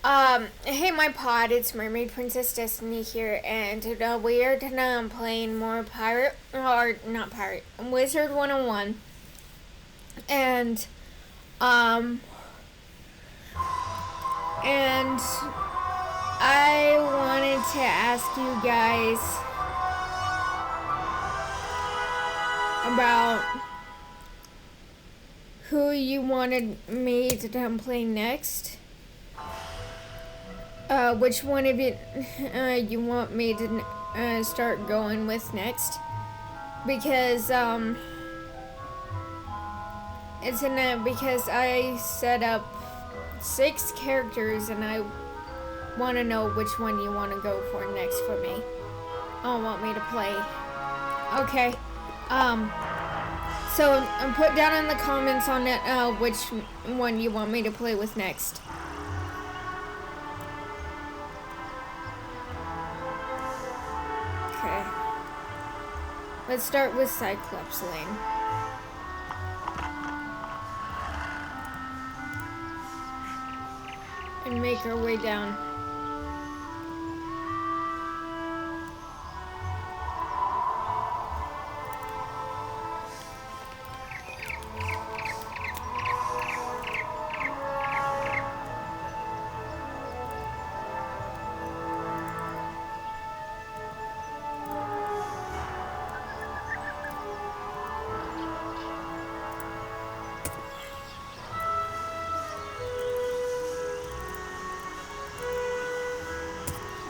Hey my pod, it's Mermaid Princess Destiny here, and we are playing more pirate, or not pirate, Wizard 101, and, and I wanted to ask you guys about who you wanted me to play next. Which one of you you want me to start going with next? Because because I set up 6 characters and I want to know which one you want to go for next for me. Want me to play. Okay. So put down in the comments on it which one you want me to play with next. Okay. Let's start with Cyclops Lane. And make our way down.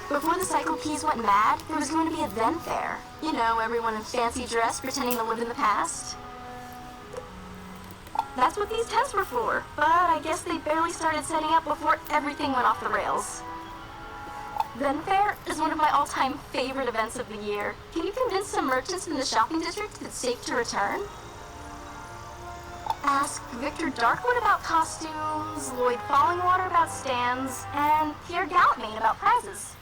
Before the Cyclopes went mad, there was going to be a Then Fair. You know, everyone in fancy dress pretending to live in the past. That's what these tents were for, but I guess they barely started setting up before everything went off the rails. Then Fair is one of my all-time favorite events of the year. Can you convince some merchants in the shopping district that it's safe to return? Ask Victor Darkwood about costumes, Lloyd Fallingwater about stands, and Pierre Gallantmain about prizes.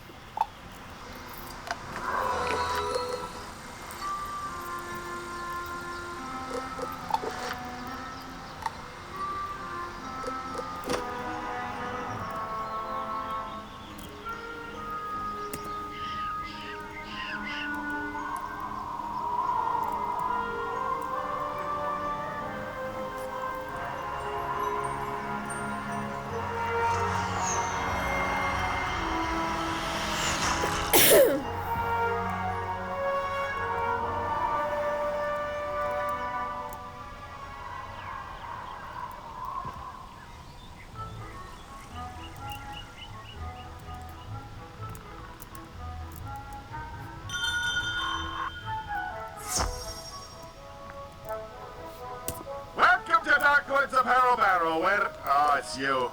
Where? Oh, it's you.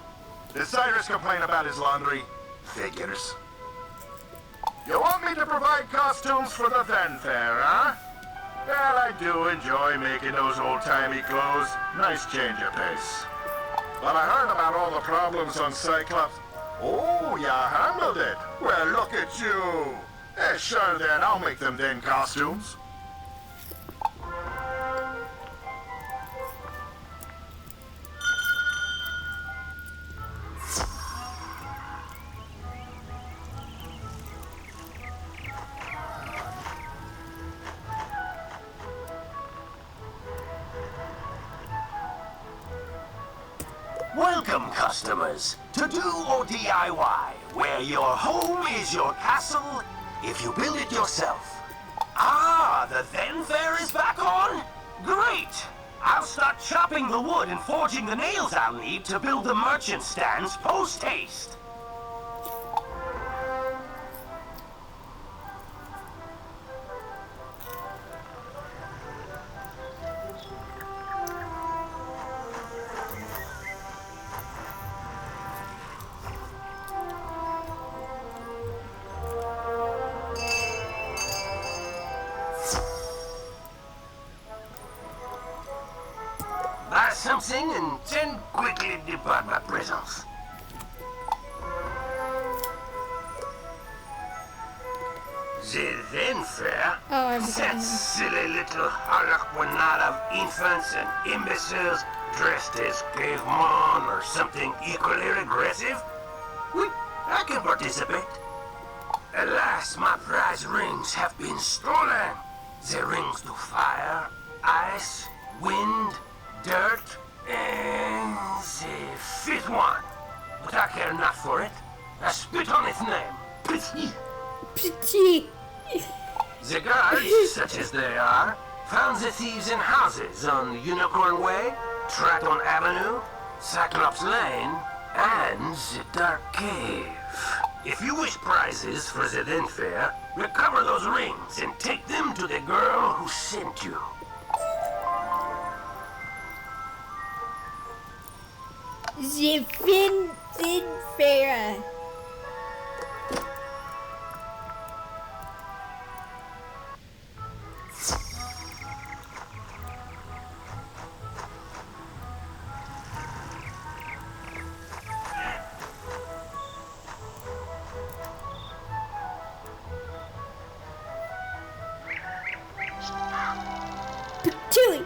Did Cyrus complain about his laundry? Figures. You want me to provide costumes for the Then Fair, huh? Well, I do enjoy making those old-timey clothes. Nice change of pace. But I heard about all the problems on Cyclops. Oh, you handled it. Well, look at you. Sure then, I'll make them then costumes. Welcome, customers, to Do or DIY, where your home is your castle if you build it yourself. Ah, the Then Fair is back on? Great! I'll start chopping the wood and forging the nails I'll need to build the merchant stands post-haste. Buy something and then quickly depart my presence. The Then Fair? Oh, I've That forgotten. silly little harlequinade of infants and imbeciles dressed as cavemen or something equally regressive? We participate? Alas, my prize rings have been stolen. The rings to fire, ice, wind, dirt, and the fifth one. But I care not for it. I spit on its name. Pity. Pity. The guards, such as they are, found the thieves in houses on Unicorn Way, Triton Avenue, Cyclops Lane, and the Dark Cave. If you wish prizes for the then fair, recover those rings and take them to the girl who sent you. The Fin Fair. Chewy.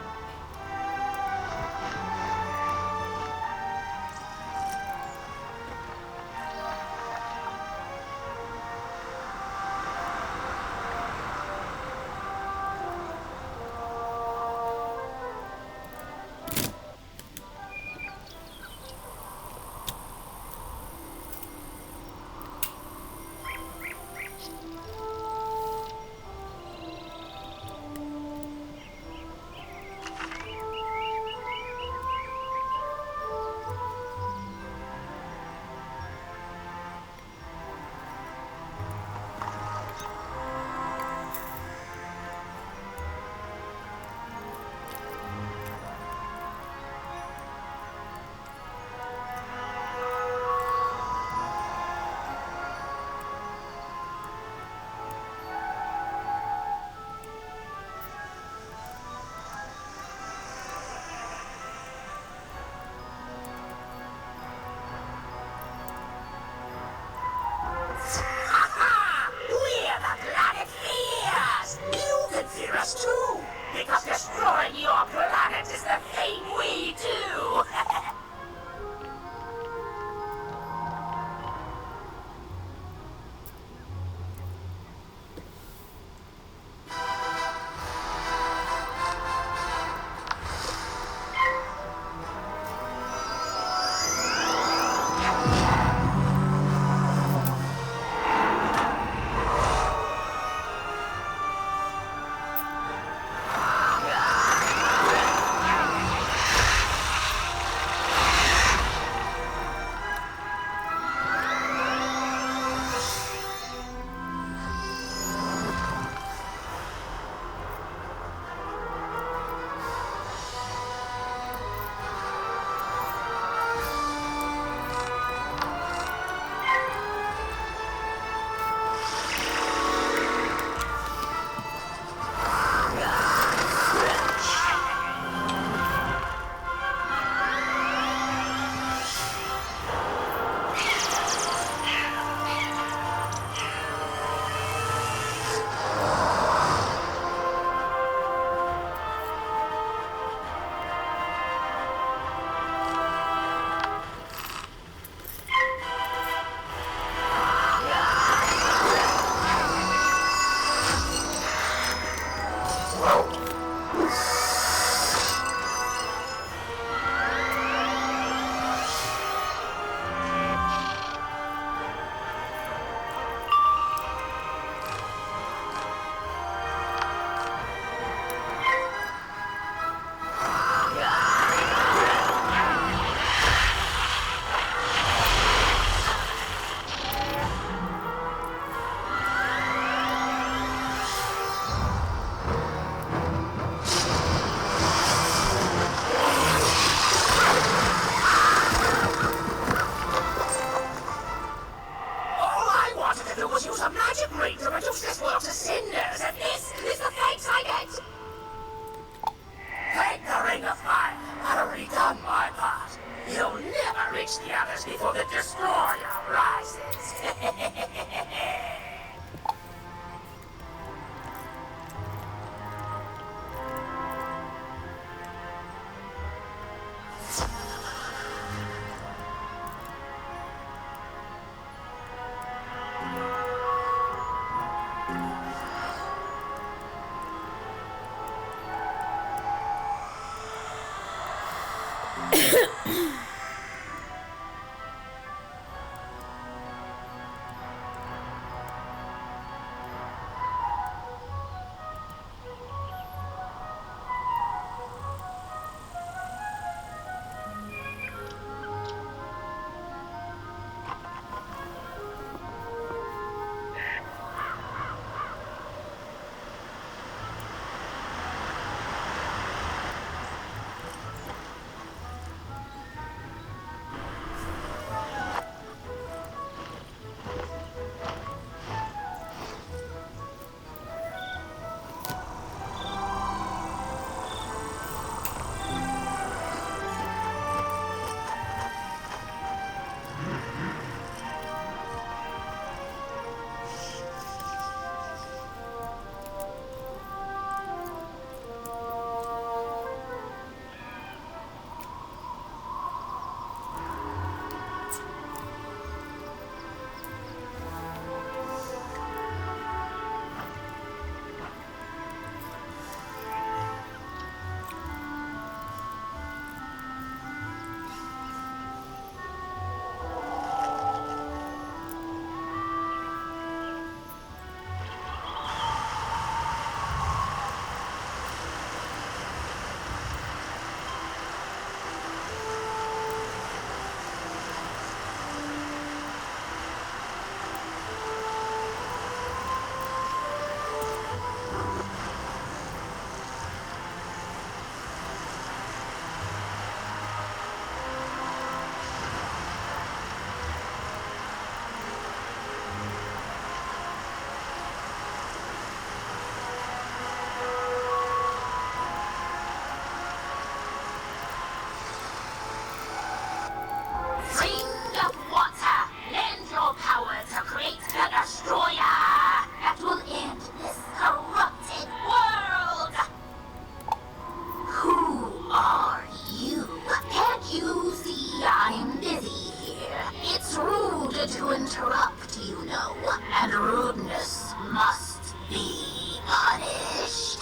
to interrupt, you know, and rudeness must be punished.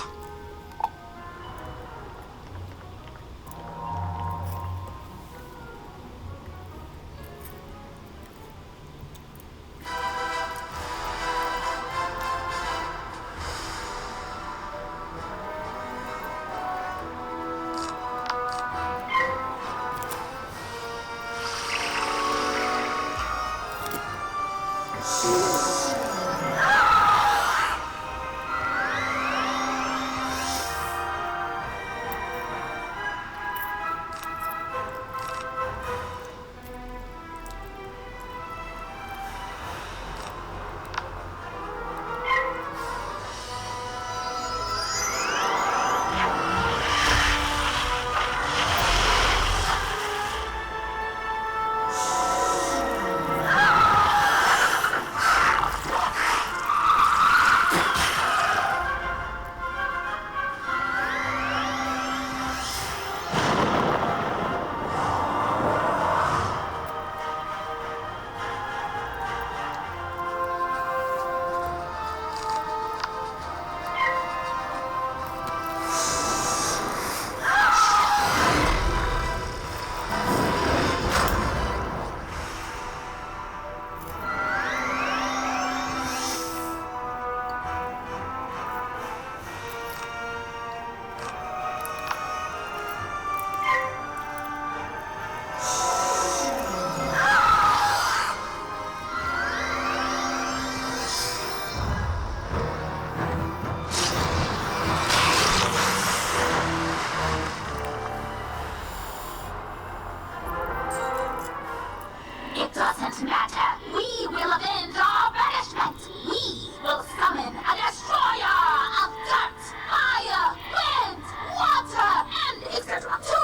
It doesn't matter. We will avenge our banishment. We will summon a destroyer of dirt, fire, wind, water, and etc. to,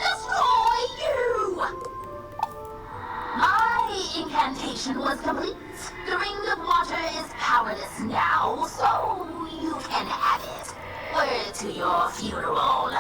destroy you. My incantation was complete. The ring of water is powerless now, so you can have it. Word to your funeral.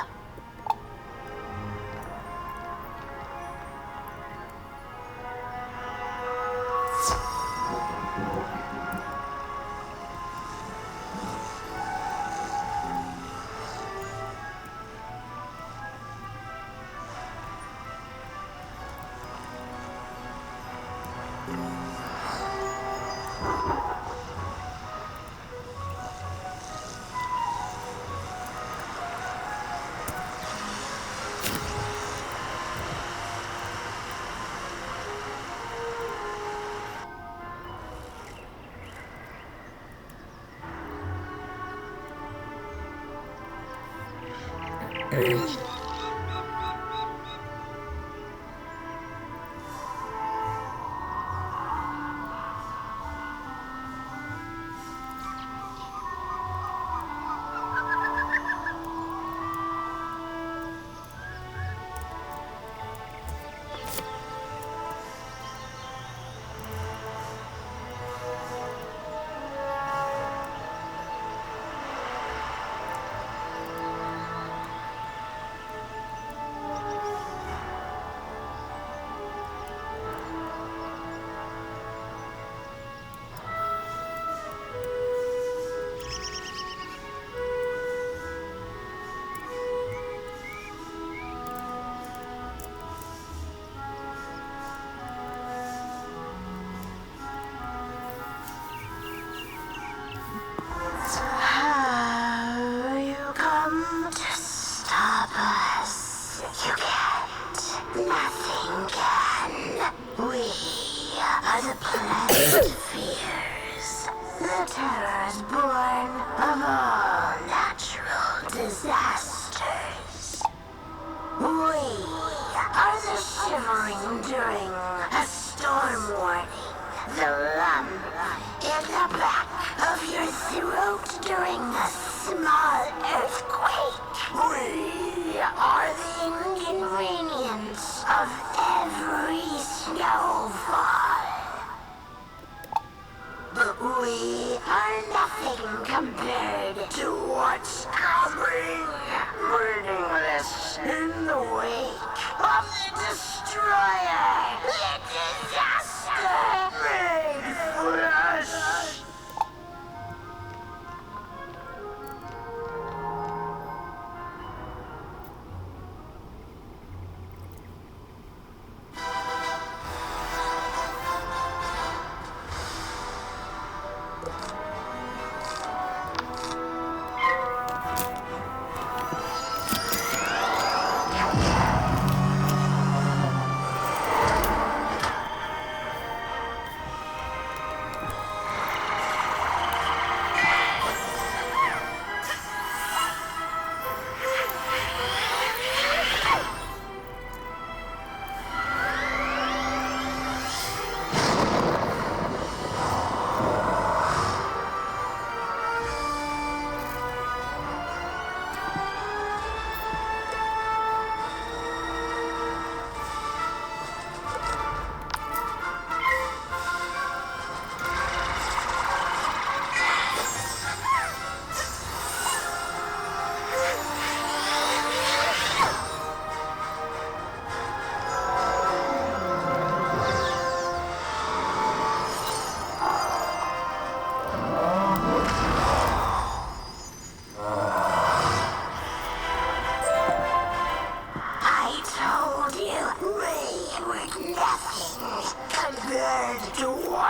Destroyer! The disaster!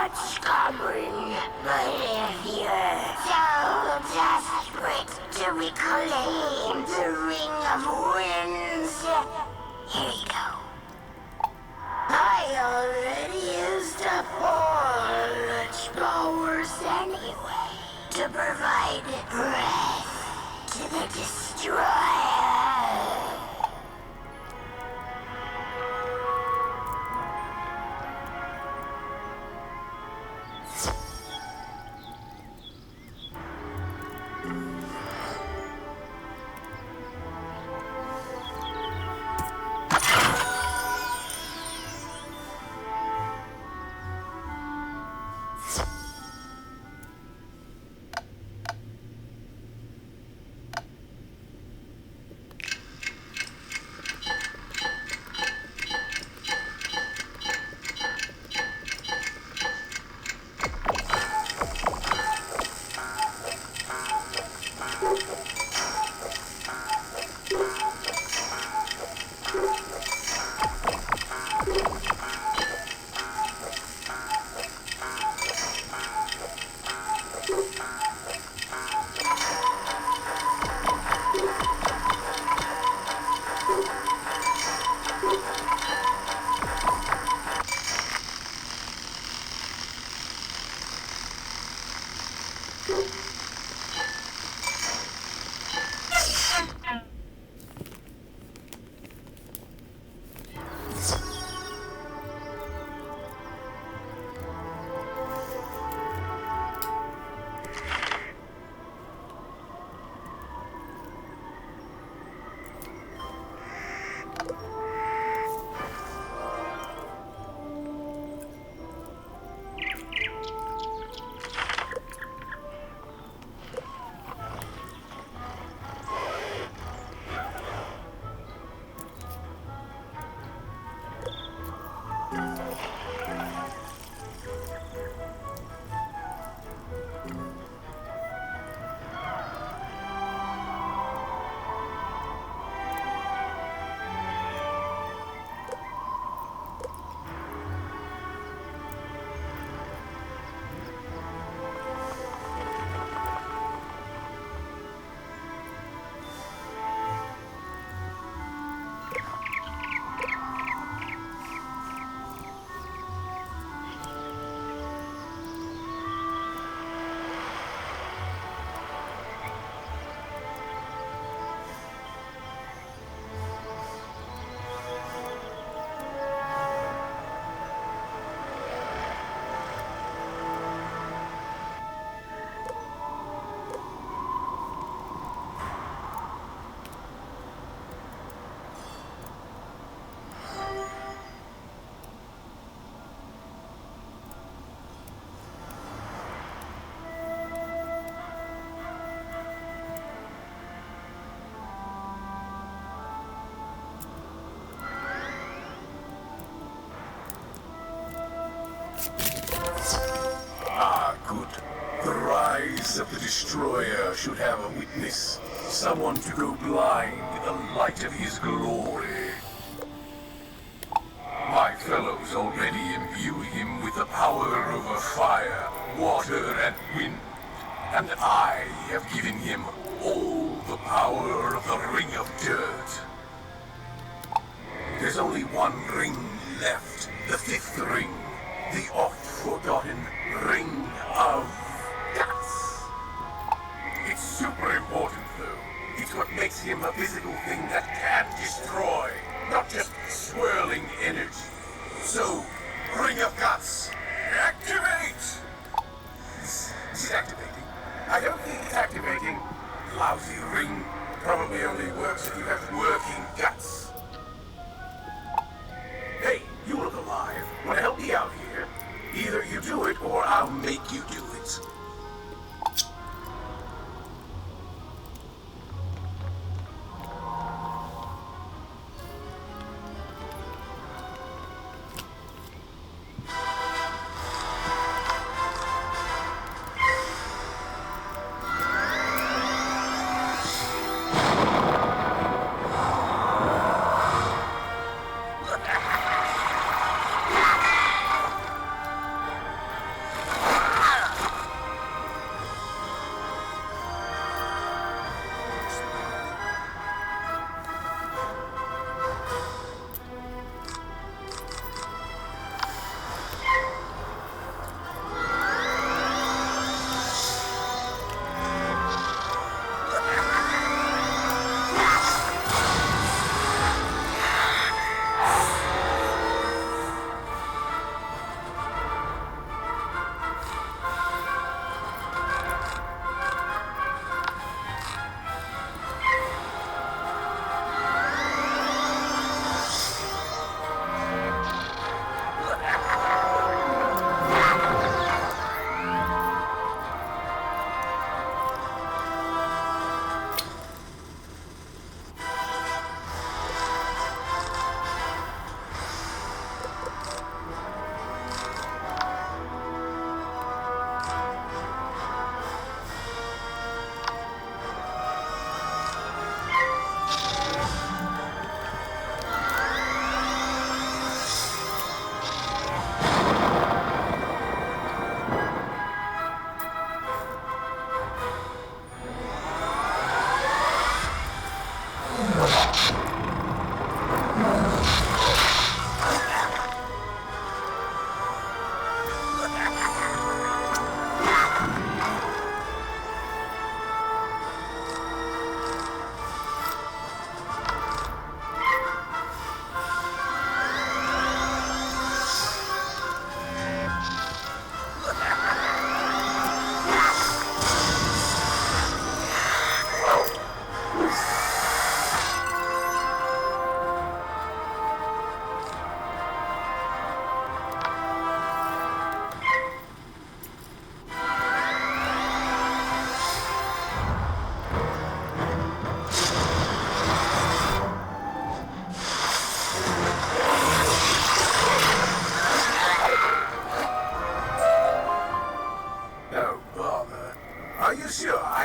what's coming, but if you're so desperate to reclaim the Ring of Winds, here you go. I already used up all its powers anyway to provide breath to the destroyer. Of the Destroyer should have a witness, someone to go blind in the light of his glory. My fellows already imbue him with the power over fire, water, and wind, and I have given him all the power of the Ring of Dirt. There's only one ring left, the fifth ring, the oft-forgotten Ring of Guts. It's super important, though. It's what makes him a physical thing that can destroy, not just swirling energy. So, Ring of Guts, activate! Is it activating? I don't think it's activating. Lousy ring probably only works if you have working guts. Hey, you look alive. Want to help me out here? Either you do it, or I'll make you do it.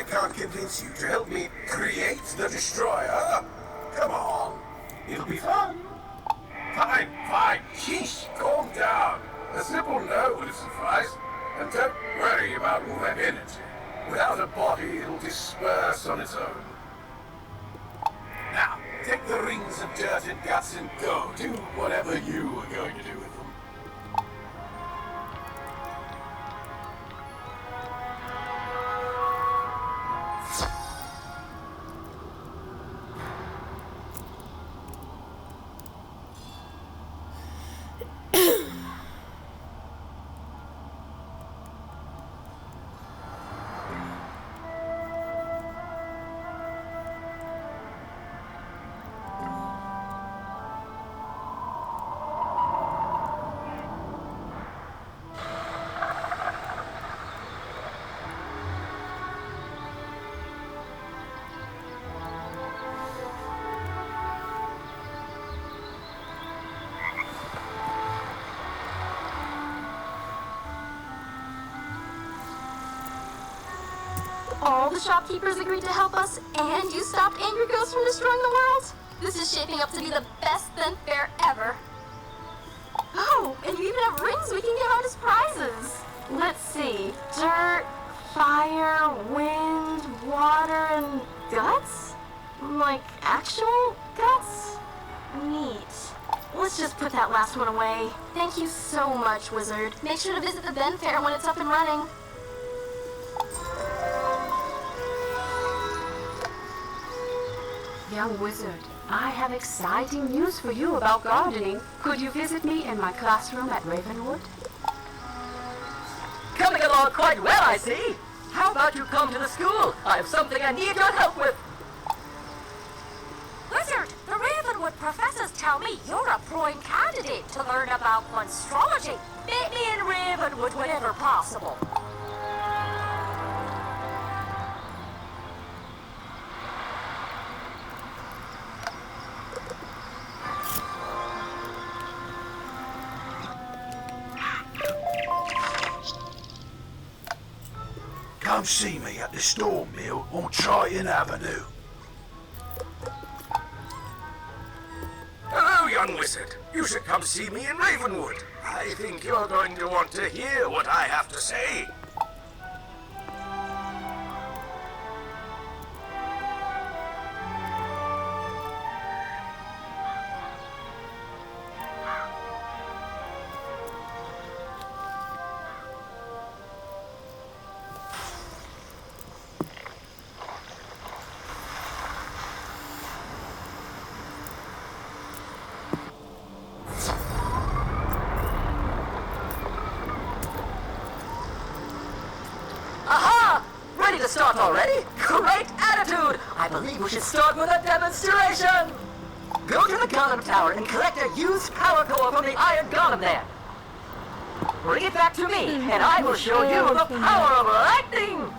can't convince you to help me create the destroyer. Come on, it'll be fun. Fine, fine. Sheesh, calm down. A simple no will suffice. And don't worry about all that energy. Without a body, it'll disperse on its own. Now, take the rings of dirt and guts and go. Do whatever you were going to do with them. All the shopkeepers agreed to help us, and you stopped Angry Ghost from destroying the world? This is shaping up to be the best Then Fair ever. Oh, and you even have rings we can give out as prizes. Let's see. Dirt, fire, wind, water, and guts? Like actual guts? Neat. Let's just put that last one away. Thank you so much, Wizard. Make sure to visit the Then Fair when it's up and running. Young wizard, I have exciting news for you about gardening. Could you visit me in my classroom at Ravenwood? Coming along quite well, I see. How about you come to the school? I have something I need your help with. Wizard, the Ravenwood professors tell me you're a prime candidate to learn about astrology. Meet me in Ravenwood whenever possible. Come see me at the Storm Mill on Triton Avenue. Hello, young wizard. You should come see me in Ravenwood. I think you're going to want to hear what I have to say. To start already? Great attitude! I believe we should start with a demonstration! Go to the Golem Tower and collect a used power core from the Iron Golem there. Bring it back to me, and I will show you the power of lightning!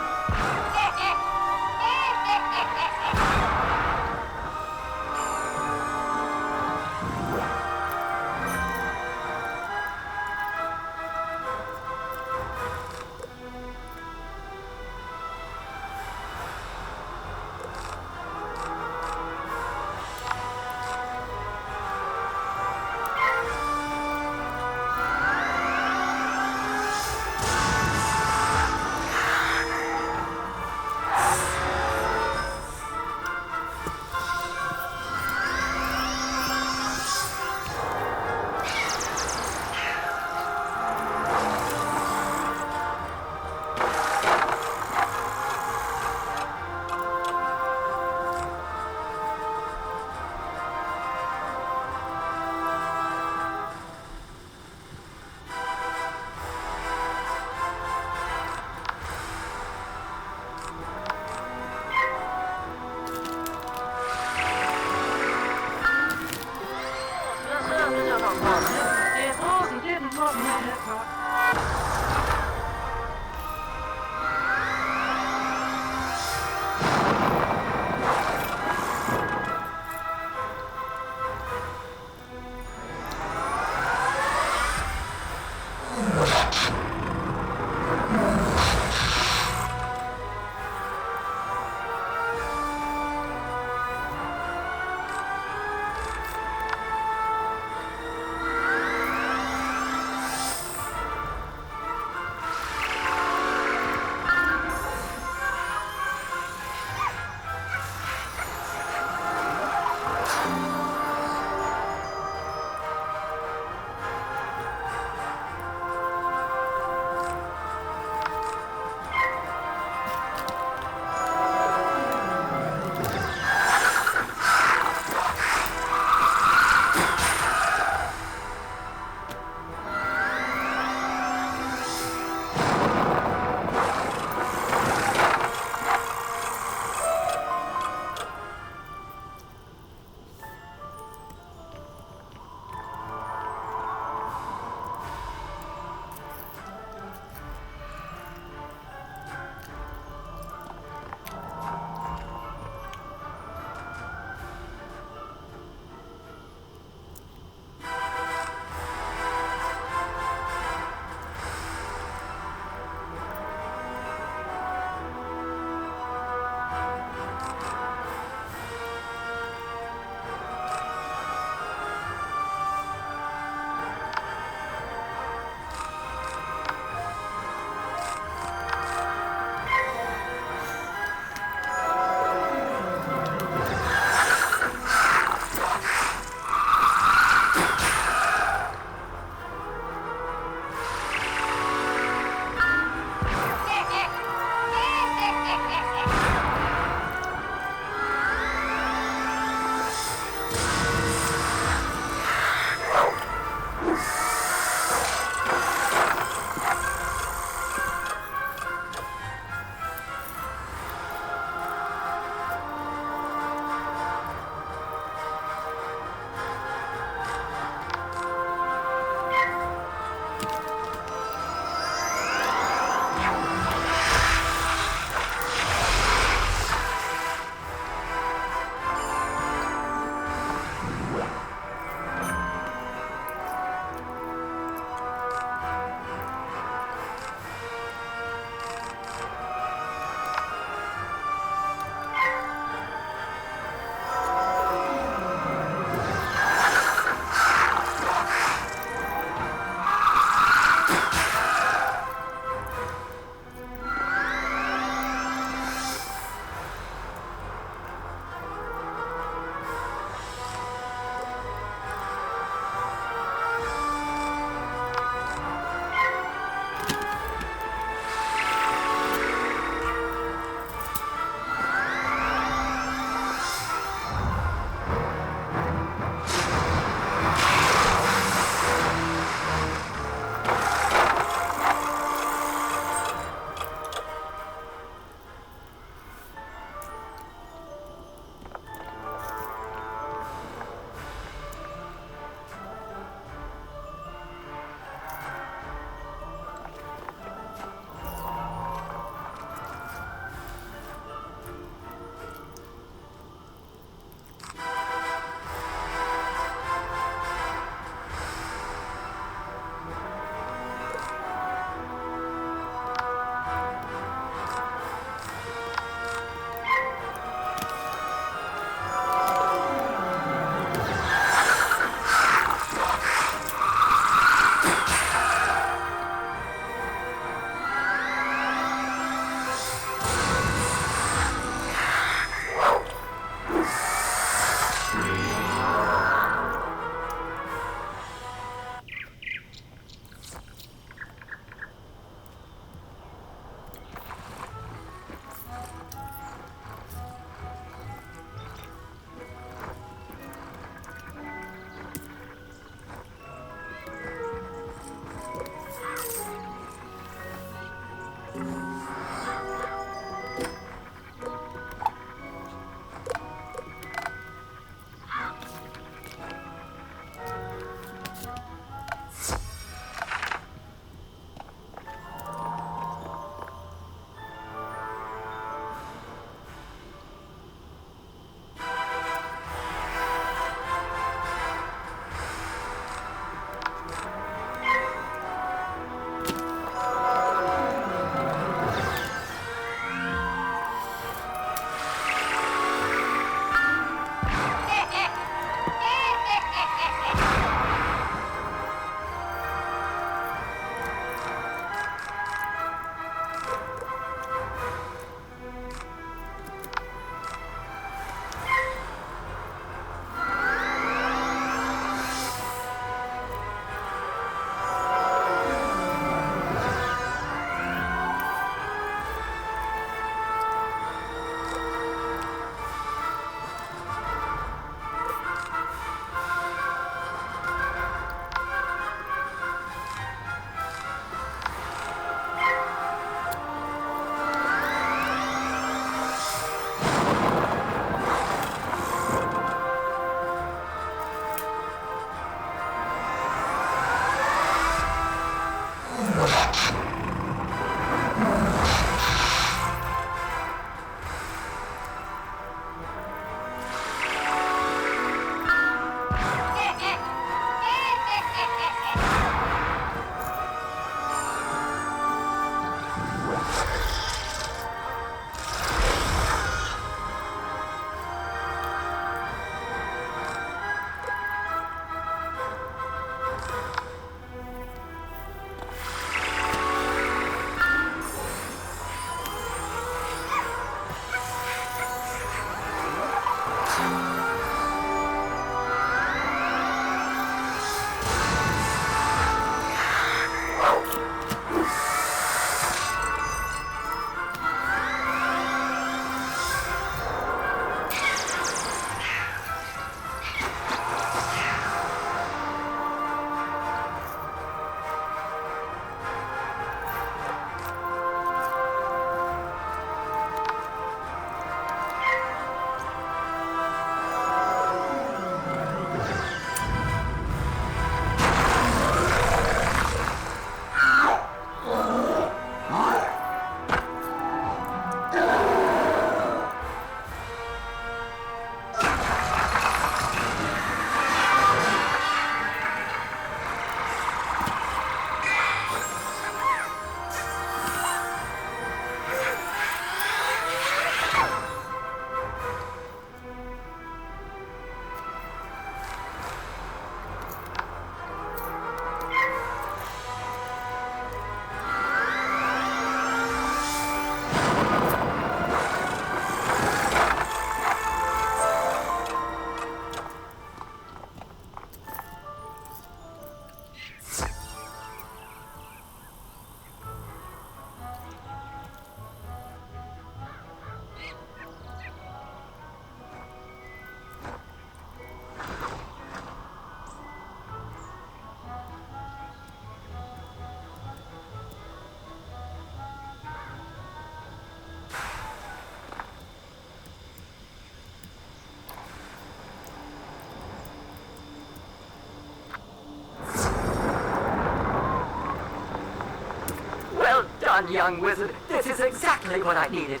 on, young wizard. This is exactly what I needed.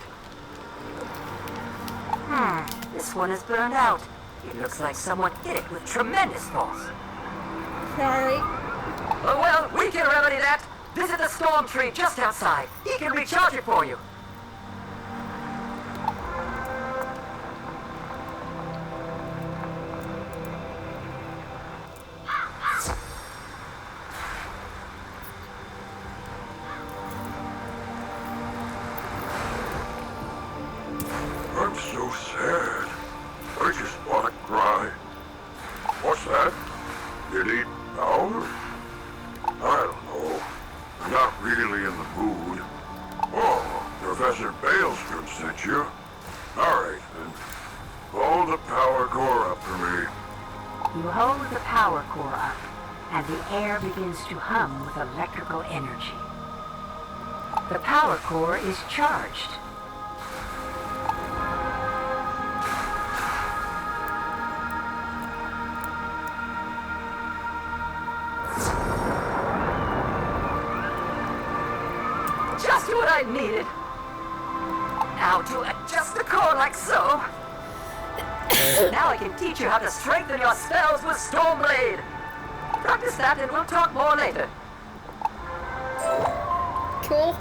This one is burned out. It looks like someone hit it with tremendous force. Sorry. Oh, well, we can remedy that. Visit the storm tree just outside. He can recharge it for you. I'm so sad. I just want to cry. What's that? You need power? I don't know. I'm not really in the mood. Oh, Professor Bailstrom sent you? Alright then. Hold the power core up for me. You hold the power core up, and the air begins to hum with electrical energy. The power core is charged. Just what I needed. Now to adjust the core like so. Now I can teach you how to strengthen your spells with Stormblade. Practice that and we'll talk more later. Cool.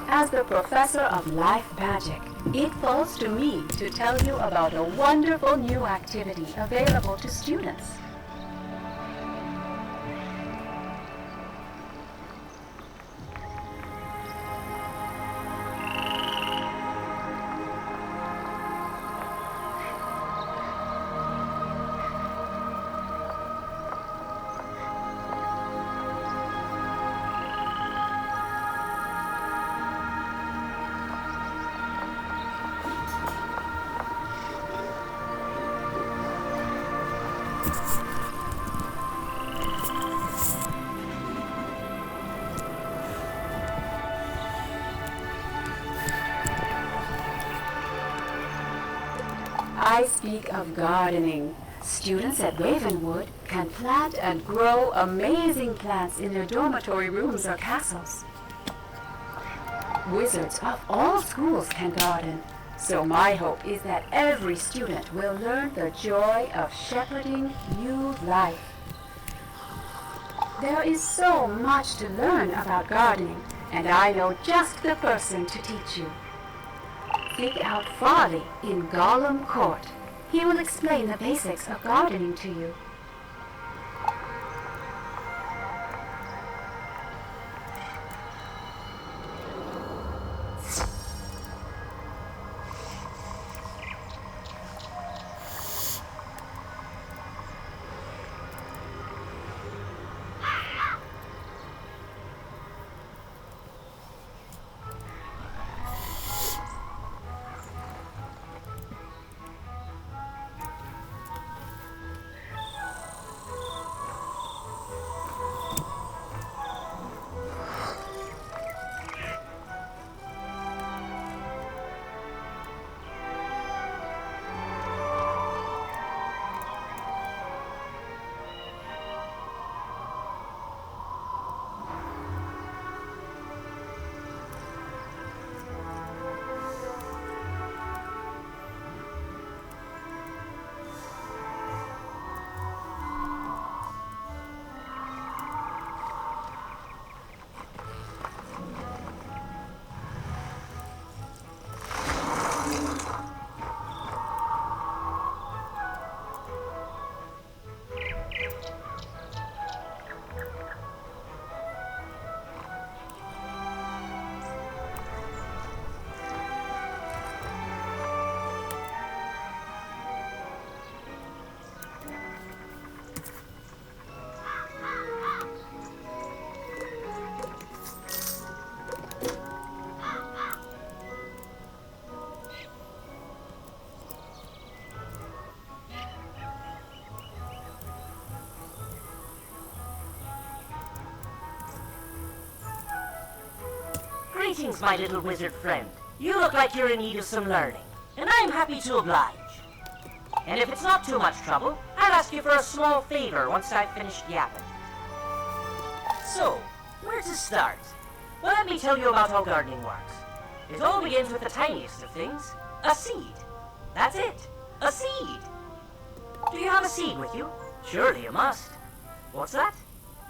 As the professor of life magic, it falls to me to tell you about a wonderful new activity available to students. I speak of gardening. Students at Ravenwood can plant and grow amazing plants in their dormitory rooms or castles. Wizards of all schools can garden, so my hope is that every student will learn the joy of shepherding new life. There is so much to learn about gardening, and I know just the person to teach you. Seek out Farley in Gollum Court. He will explain the basics of gardening to you. Greetings, my little wizard friend. You look like you're in need of some learning, and I'm happy to oblige. And if it's not too much trouble, I'll ask you for a small favor once I've finished yapping. So, where to start? Well, let me tell you about how gardening works. It all begins with the tiniest of things, a seed. That's it, a seed. Do you have a seed with you? Surely you must. What's that?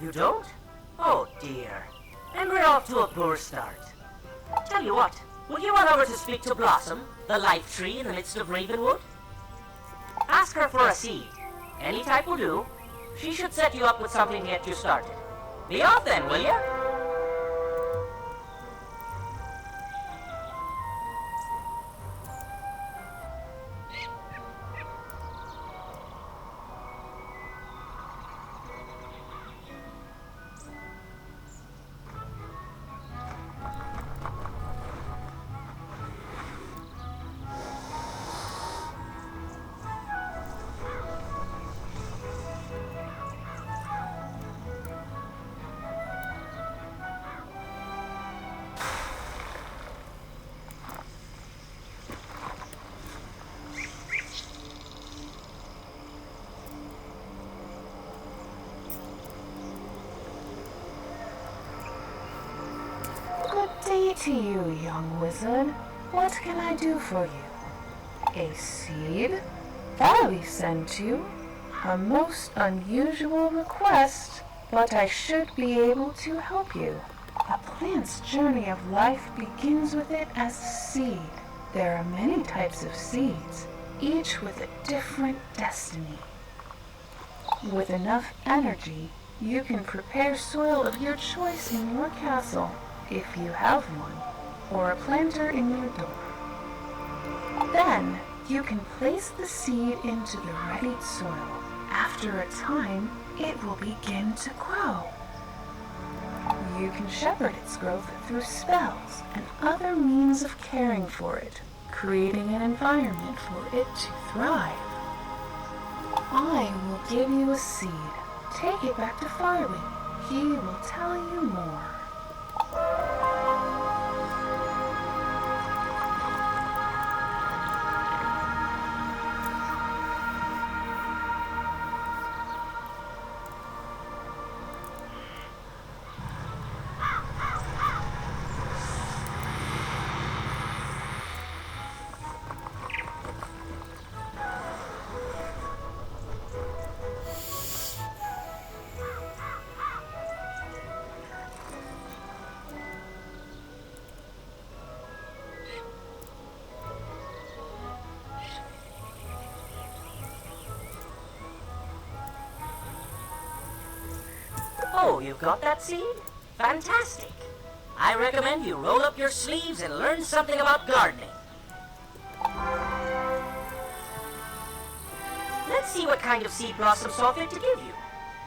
You don't? Oh dear. And we're off to a poor start. Tell you what, would you run over to speak to Blossom, the life tree in the midst of Ravenwood? Ask her for a seed. Any type will do. She should set you up with something to get you started. Be off then, will ya? Good day to you, young wizard. What can I do for you? A seed? Farley sent you? A most unusual request, but I should be able to help you. A plant's journey of life begins with it as a seed. There are many types of seeds, each with a different destiny. With enough energy, you can prepare soil of your choice in your castle, if you have one, or a planter in your door. Then, you can place the seed into the readied soil. After a time, it will begin to grow. You can shepherd its growth through spells and other means of caring for it, creating an environment for it to thrive. I will give you a seed. Take it back to Farley. He will tell you more. So, you've got that seed? Fantastic. I recommend you roll up your sleeves and learn something about gardening. Let's see what kind of seed blossom saw fit to give you.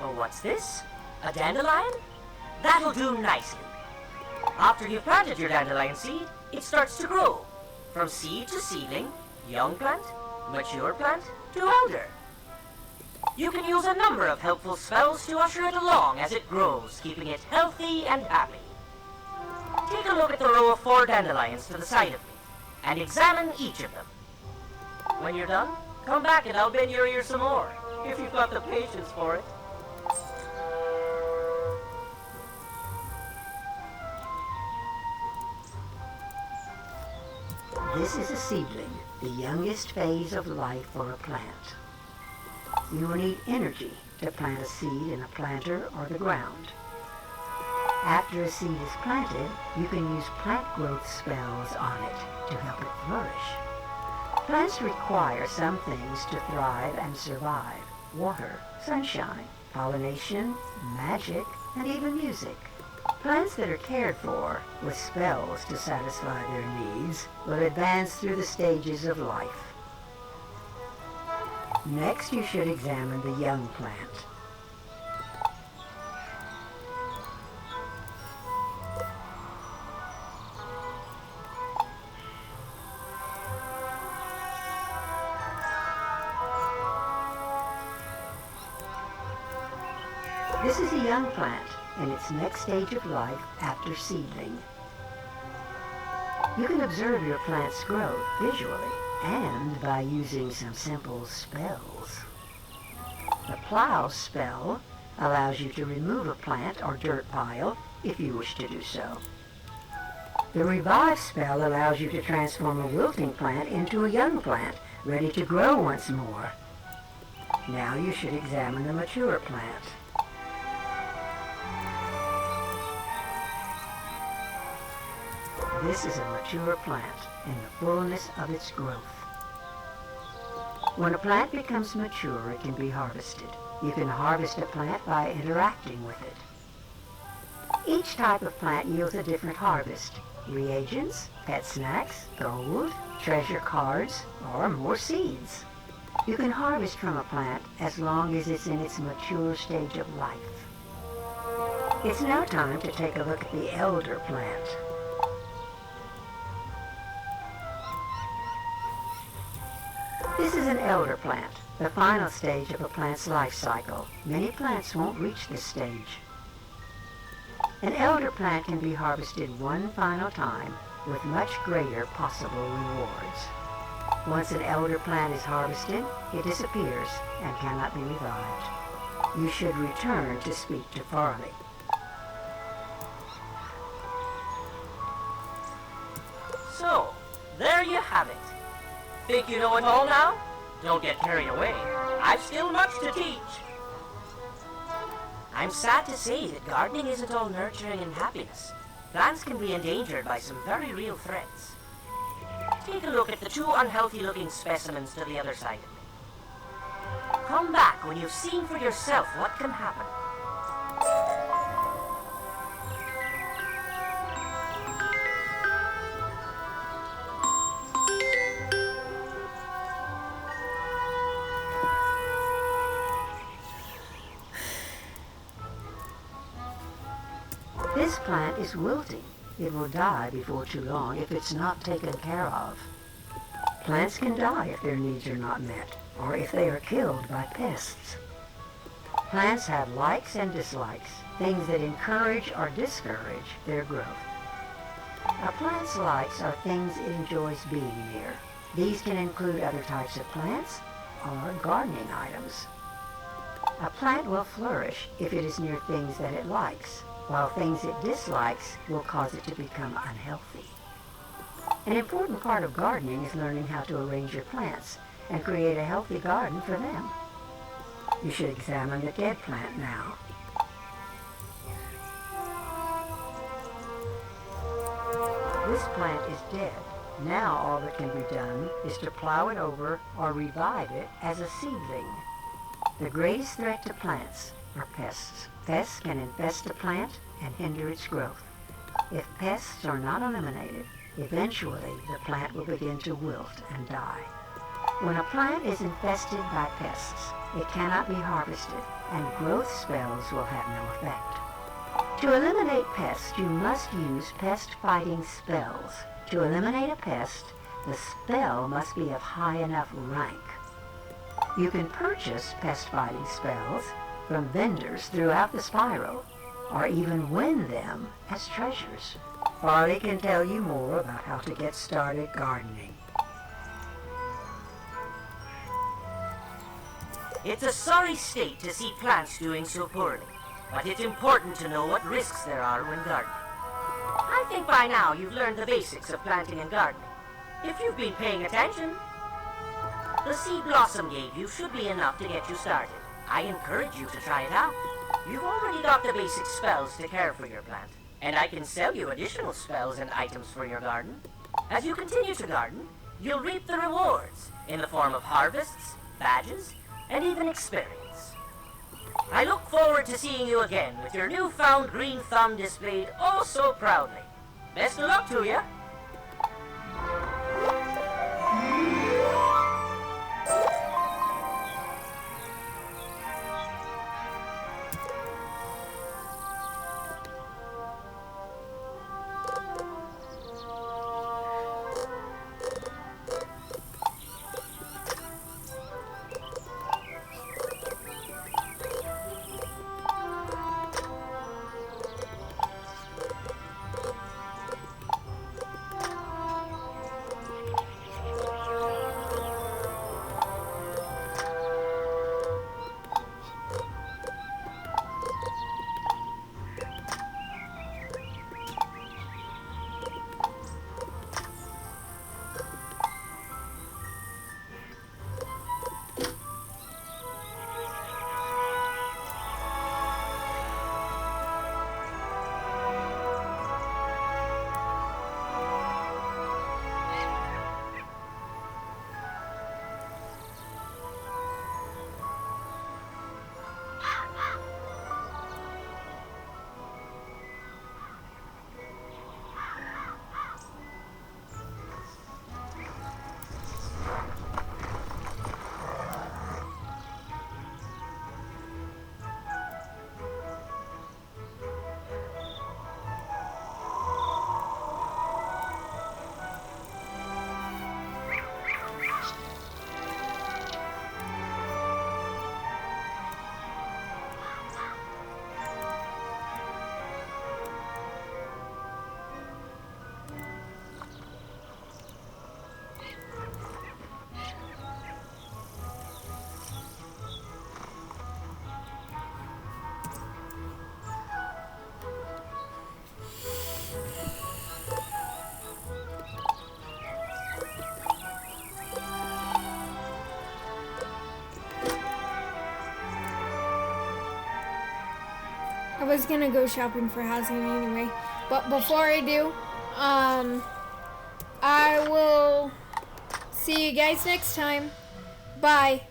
Oh, what's this? A dandelion? That'll do nicely. After you've planted your dandelion seed, it starts to grow. From seed to seedling, young plant, mature plant, to elder. You can use a number of helpful spells to usher it along as it grows, keeping it healthy and happy. Take a look at the row of 4 dandelions to the side of me, and examine each of them. When you're done, come back and I'll bend your ear some more, if you've got the patience for it. This is a seedling, the youngest phase of life for a plant. You will need energy to plant a seed in a planter or the ground. After a seed is planted, you can use plant growth spells on it to help it flourish. Plants require some things to thrive and survive: water, sunshine, pollination, magic, and even music. Plants that are cared for with spells to satisfy their needs will advance through the stages of life. Next, you should examine the young plant. This is a young plant in its next stage of life after seedling. You can observe your plant's growth visually and by using some simple spells. The plow spell allows you to remove a plant or dirt pile if you wish to do so. The revive spell allows you to transform a wilting plant into a young plant, ready to grow once more. Now you should examine the mature plant. This is a mature plant in the fullness of its growth. When a plant becomes mature, it can be harvested. You can harvest a plant by interacting with it. Each type of plant yields a different harvest: reagents, pet snacks, gold, treasure cards, or more seeds. You can harvest from a plant as long as it's in its mature stage of life. It's now time to take a look at the elder plant. This is an elder plant, the final stage of a plant's life cycle. Many plants won't reach this stage. An elder plant can be harvested one final time with much greater possible rewards. Once an elder plant is harvested, it disappears and cannot be revived. You should return to speak to Farley. So, there you have it. Think you know it all now? Don't get carried away. I've still much to teach. I'm sad to say that gardening isn't all nurturing and happiness. Plants can be endangered by some very real threats. Take a look at the 2 unhealthy-looking specimens to the other side of me. Come back when you've seen for yourself what can happen. This plant is wilting. It will die before too long if it's not taken care of. Plants can die if their needs are not met, or if they are killed by pests. Plants have likes and dislikes, things that encourage or discourage their growth. A plant's likes are things it enjoys being near. These can include other types of plants or gardening items. A plant will flourish if it is near things that it likes, while things it dislikes will cause it to become unhealthy. An important part of gardening is learning how to arrange your plants and create a healthy garden for them. You should examine the dead plant now. This plant is dead. Now all that can be done is to plow it over or revive it as a seedling. The greatest threat to plants are pests. Pests can infest a plant and hinder its growth. If pests are not eliminated, eventually the plant will begin to wilt and die. When a plant is infested by pests, it cannot be harvested, and growth spells will have no effect. To eliminate pests, you must use pest-fighting spells. To eliminate a pest, the spell must be of high enough rank. You can purchase pest-fighting spells from vendors throughout the spiral, or even win them as treasures. Farley can tell you more about how to get started gardening. It's a sorry state to see plants doing so poorly, but it's important to know what risks there are when gardening. I think by now you've learned the basics of planting and gardening. If you've been paying attention, the seed Blossom gave you should be enough to get you started. I encourage you to try it out. You've already got the basic spells to care for your plant, and I can sell you additional spells and items for your garden. As you continue to garden, you'll reap the rewards in the form of harvests, badges, and even experience. I look forward to seeing you again with your newfound green thumb displayed oh so proudly. Best of luck to you. I was gonna go shopping for housing anyway, but before I do, I will see you guys next time. Bye.